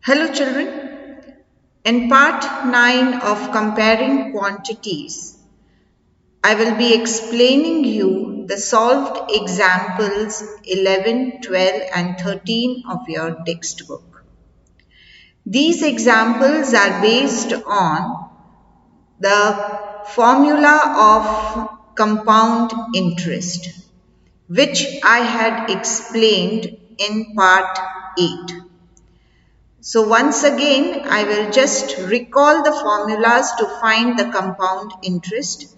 Hello children, in part 9 of comparing quantities, I will be explaining you the solved examples 11, 12 and 13 of your textbook. These examples are based on the formula of compound interest, which I had explained in part 8. So once again, I will just recall the formulas to find the compound interest.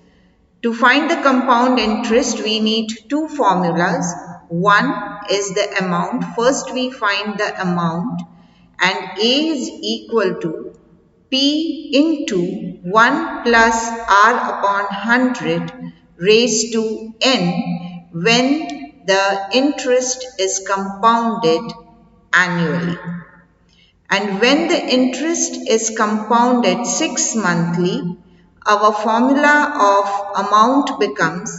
To find the compound interest, we need two formulas. One is the amount. First, we find the amount, and A is equal to P into 1 plus R upon 100 raised to N when the interest is compounded annually. And when the interest is compounded 6 monthly, our formula of amount becomes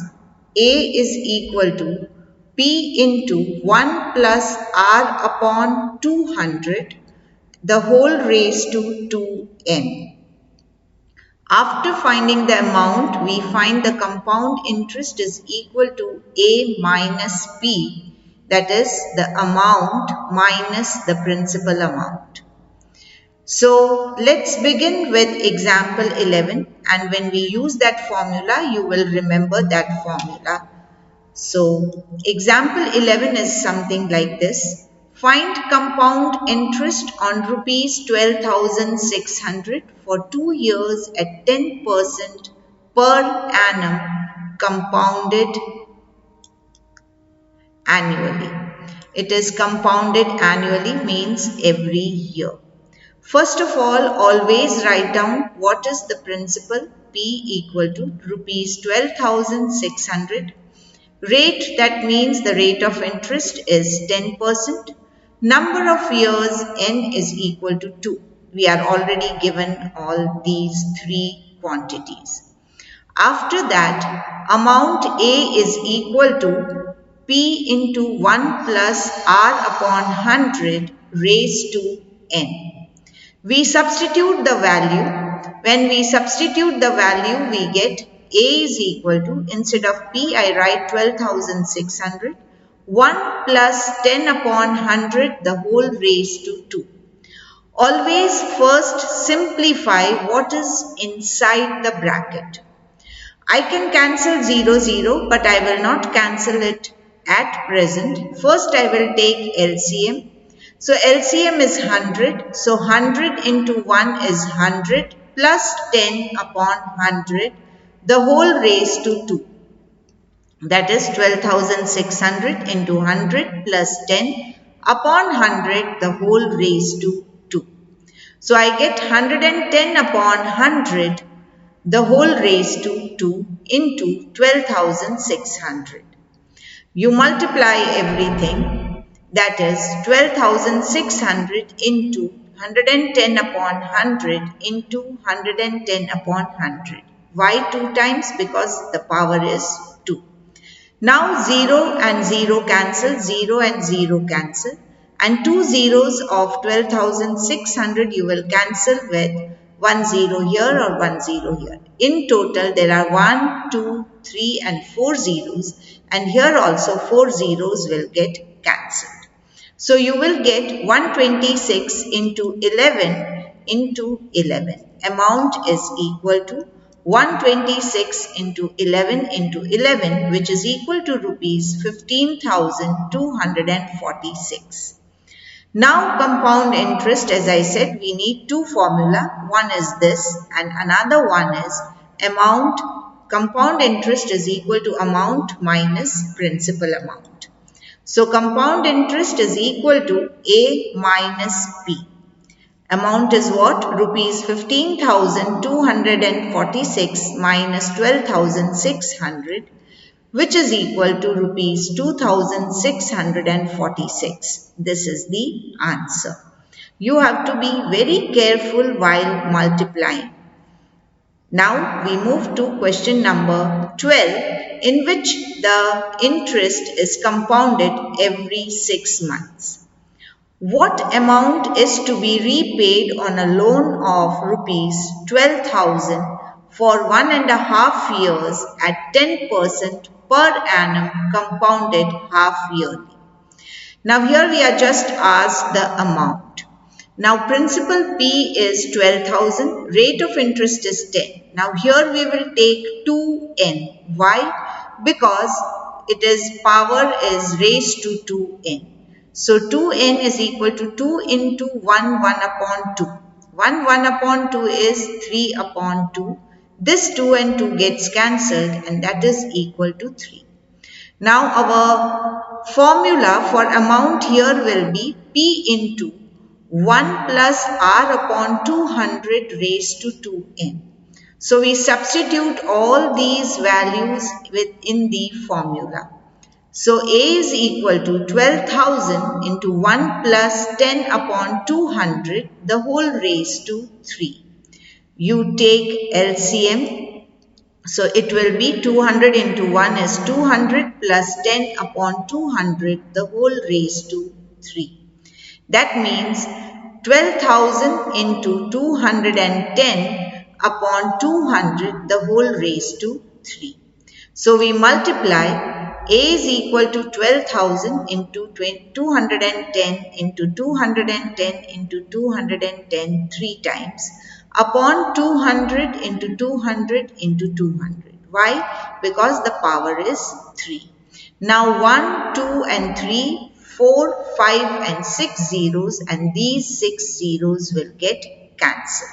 A is equal to P into 1 plus R upon 200, the whole raised to 2n. After finding the amount, we find the compound interest is equal to A minus P, that is the amount minus the principal amount. So let's begin with example 11, and when we use that formula, you will remember that formula. So example 11 is something like this. Find compound interest on rupees 12,600 for 2 years at 10% per annum compounded annually. It is compounded annually means every year. First of all, always write down what is the principal. P equal to rupees 12,600. Rate, that means the rate of interest is 10%. Number of years, N is equal to 2. We are already given all these three quantities. After that, amount A is equal to P into 1 plus R upon 100 raised to N. We substitute the value. When we substitute the value, we get A is equal to, instead of P, I write 12,600, 1 plus 10 upon 100, the whole raised to 2. Always first simplify what is inside the bracket. I can cancel 0, 0, but I will not cancel it at present. First, I will take LCM. So LCM is 100. So 100 into 1 is 100 plus 10 upon 100, the whole raised to 2. That is 12,600 into 100 plus 10 upon 100, the whole raised to 2. So I get 110 upon 100, the whole raised to 2 into 12,600. You multiply everything. That is 12,600 into 110 upon 100 into 110 upon 100. Why 2 times? Because the power is 2. Now 0 and 0 cancel, 0 and 0 cancel. And 2 zeros of 12,600 you will cancel with 1 0 here or 1 0 here. In total there are 1, 2, 3 and 4 zeros, and here also 4 zeros will get cancelled. So you will get 126 into 11 into 11. Amount is equal to 126 into 11 into 11, which is equal to rupees 15,246. Now compound interest, as I said, we need two formula. One is this and another one is amount. Compound interest is equal to amount minus principal amount. So compound interest is equal to A minus P. Amount is what? Rupees 15,246 minus 12,600, which is equal to rupees 2,646. This is the answer. You have to be very careful while multiplying. Now we move to question number 12, in which the interest is compounded every 6 months. What amount is to be repaid on a loan of rupees 12,000 for 1.5 years at 10% per annum compounded half yearly? Now here we are just asked the amount. Now principal P is 12,000, rate of interest is 10. Now here we will take 2n. Why? Because it is power is raised to 2n. So 2n is equal to 2 into 1 upon 2. 1 upon 2 is 3 upon 2. This 2 and 2 gets cancelled and that is equal to 3. Now our formula for amount here will be P into 1 plus R upon 200 raised to 2n. So we substitute all these values within the formula. So A is equal to 12,000 into 1 plus 10 upon 200, the whole raised to 3. You take LCM. So it will be 200 into 1 is 200 plus 10 upon 200, the whole raised to 3. That means 12,000 into 210 upon 200, the whole raised to 3. So we multiply. A is equal to 12,000 into 210 into 210 into 210 3 times upon 200 into 200 into 200. Why? Because the power is 3. Now 1, 2 and 3, 4, 5 and 6 zeros, and these 6 zeros will get cancelled.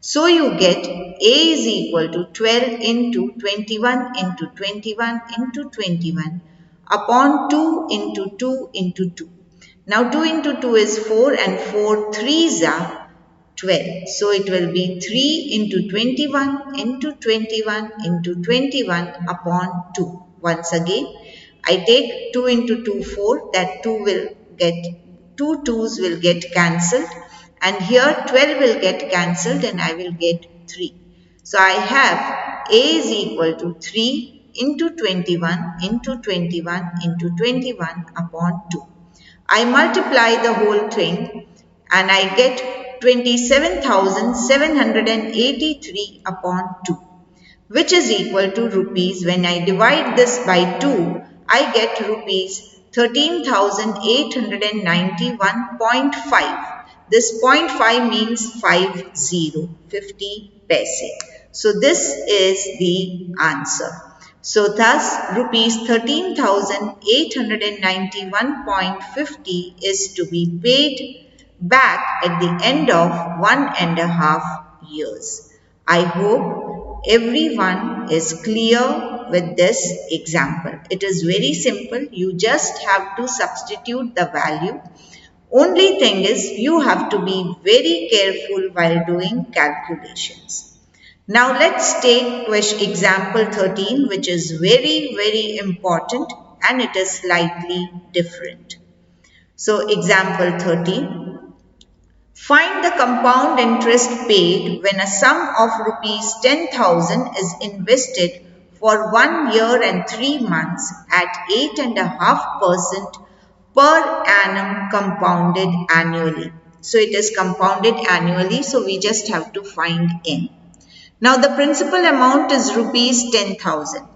So you get A is equal to 12 into 21 into 21 into 21 upon 2 into 2 into 2. Now 2 into 2 is 4 and 4 threes are 12. So it will be 3 into 21 into 21 into 21 upon 2. Once again, I take 2 into 2, 4. That 2 will get, 2 2's will get cancelled. And here 12 will get cancelled and I will get 3. So I have A is equal to 3 into 21 into 21 into 21 upon 2. I multiply the whole thing and I get 27,783 upon 2, which is equal to rupees. When I divide this by 2, I get rupees 13,891.5. This 0.5 means 50 paise. So this is the answer. So thus rupees 13,891.50 is to be paid back at the end of 1.5 years. I hope everyone is clear with this example. It is very simple. You just have to substitute the value. Only thing is you have to be very careful while doing calculations. Now let's take example 13, which is very important and it is slightly different. So example 13. Find the compound interest paid when a sum of rupees 10,000 is invested for 1 year and 3 months at 8.5% per annum compounded annually. So it is compounded annually, so we just have to find n. Now the principal amount is rupees 10,000.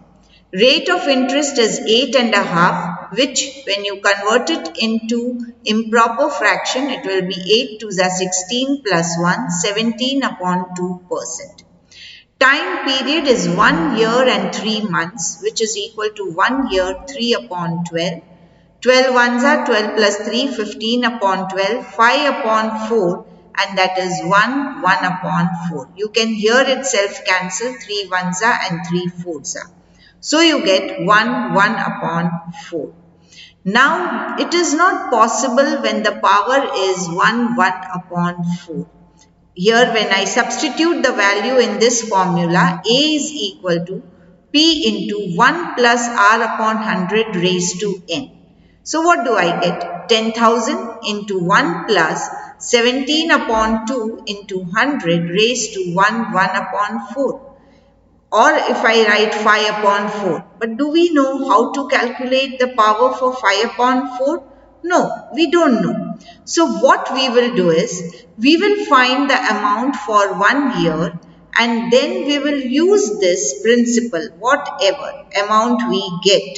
Rate of interest is 8.5, which when you convert it into improper fraction, it will be 8 to the 16 plus 1, 17 upon 2%. Time period is 1 year and 3 months, which is equal to 1 year 3 upon 12. 12 ones are 12 plus 3, 15 upon 12, 5 upon 4, and that is 1 upon 4. You can here itself cancel 3 ones are and 3 fours are. So you get 1 upon 4. Now it is not possible when the power is 1 upon 4. Here when I substitute the value in this formula, A is equal to P into 1 plus R upon 100 raised to n. So what do I get? 10,000 into 1 plus 17 upon 2 into 100 raised to 1 upon 4. Or if I write 5 upon 4. But do we know how to calculate the power for 5 upon 4? No, we don't know. So what we will do is, we will find the amount for 1 year and then we will use this principle, whatever amount we get.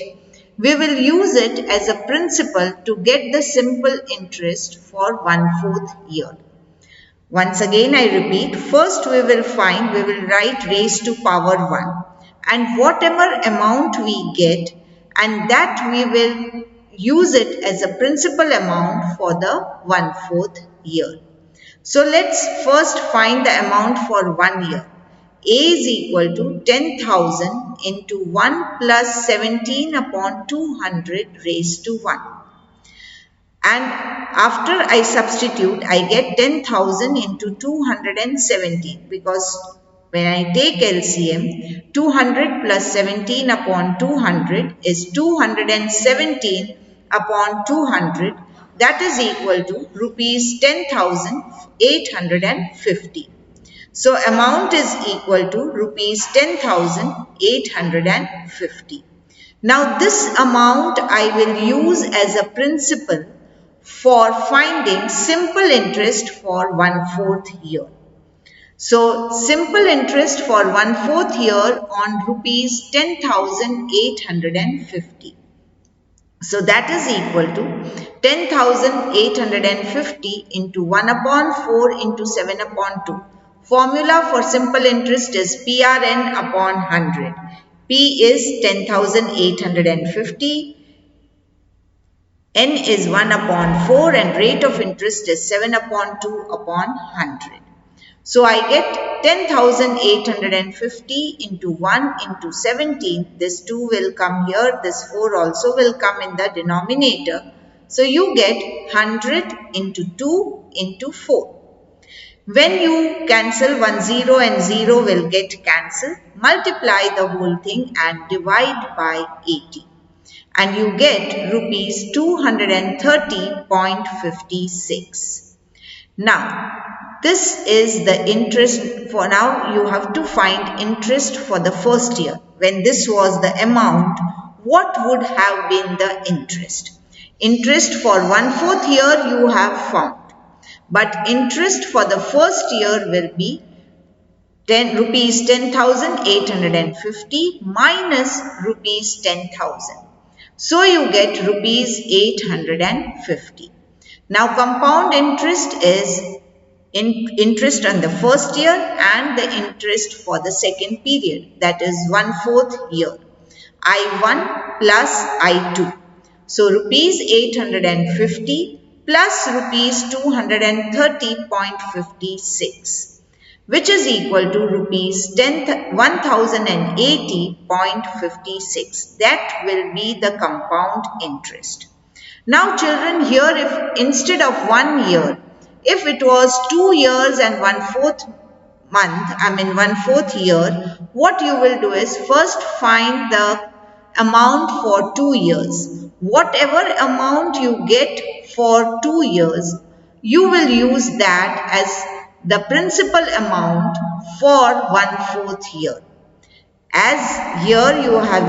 We will use it as a principle to get the simple interest for 1/4 year. Once again I repeat, first we will write raised to power 1 and whatever amount we get, and that we will use it as a principal amount for the 1/4 year. So let's first find the amount for 1 year. A is equal to 10,000 into 1 plus 17 upon 200 raised to 1. And after I substitute, I get 10,000 into 217, because when I take LCM, 200 plus 17 upon 200 is 217 upon 200, that is equal to rupees 10,850. So amount is equal to rupees 10,850. Now this amount I will use as a principle for finding simple interest for 1/4 year. So simple interest for 1/4 year on rupees 10,850. So that is equal to 10,850 into 1 upon 4 into 7 upon 2. Formula for simple interest is PRN upon 100. P is 10,850. N is 1 upon 4 and rate of interest is 7 upon 2 upon 100. So I get 10,850 into 1 into 17. This 2 will come here. This 4 also will come in the denominator. So you get 100 into 2 into 4. When you cancel 1 0 and 0 will get cancelled, multiply the whole thing and divide by 80. And you get rupees 230.56. Now, this is the interest. For now, you have to find interest for the first year. When this was the amount, what would have been the interest? Interest for 1/4 year you have found. But interest for the first year will be rupees 10,850 minus rupees 10,000. So you get rupees 850. Now compound interest is interest on the first year and the interest for the second period, that is 1/4 year. I1 plus I2. So rupees 850 plus rupees 230.56, which is equal to rupees 1080.56. That will be the compound interest. Now children, here if instead of 1 year, if it was 2 years and 1/4 month, 1/4 year, what you will do is first find the amount for 2 years. Whatever amount you get for 2 years, you will use that as the principal amount for 1/4 year. As here you have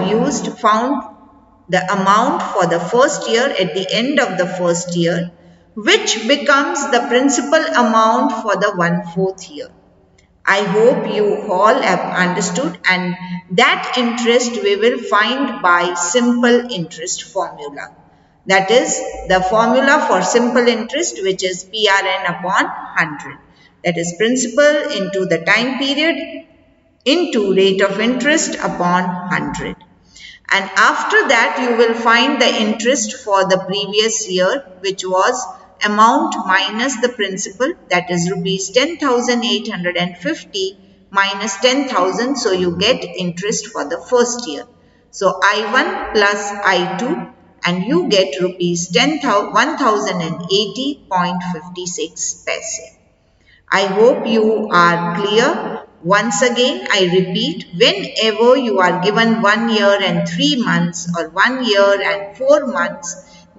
found the amount for the first year at the end of the first year, which becomes the principal amount for the 1/4 year. I hope you all have understood, and that interest we will find by simple interest formula. That is the formula for simple interest, which is PRN upon 100. That is principal into the time period into rate of interest upon 100. And after that you will find the interest for the previous year, which was amount minus the principal, that is rupees 10,850 minus 10,000. So you get interest for the first year. So I1 plus I2, and you get rupees 1080.56 paise. I hope you are clear. Once again, I repeat, whenever you are given 1 year and 3 months or 1 year and 4 months,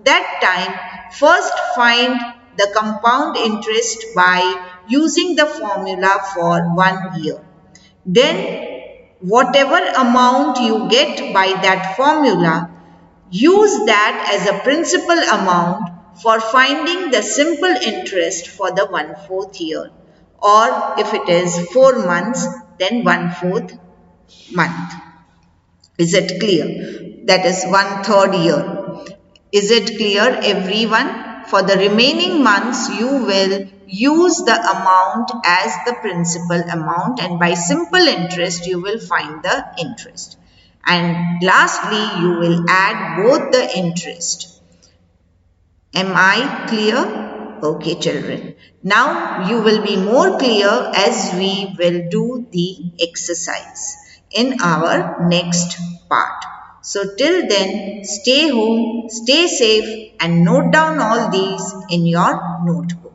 that time first find the compound interest by using the formula for 1 year. Then whatever amount you get by that formula, use that as a principal amount for finding the simple interest for the 1/4 year, or if it is 4 months, then 1/4 month. Is it clear? That is 1/3 year. Is it clear, everyone? For the remaining months, you will use the amount as the principal amount, and by simple interest, you will find the interest. And lastly, you will add both the interest. Am I clear? Okay, children. Now you will be more clear as we will do the exercise in our next part. So till then, stay home, stay safe, and note down all these in your notebook.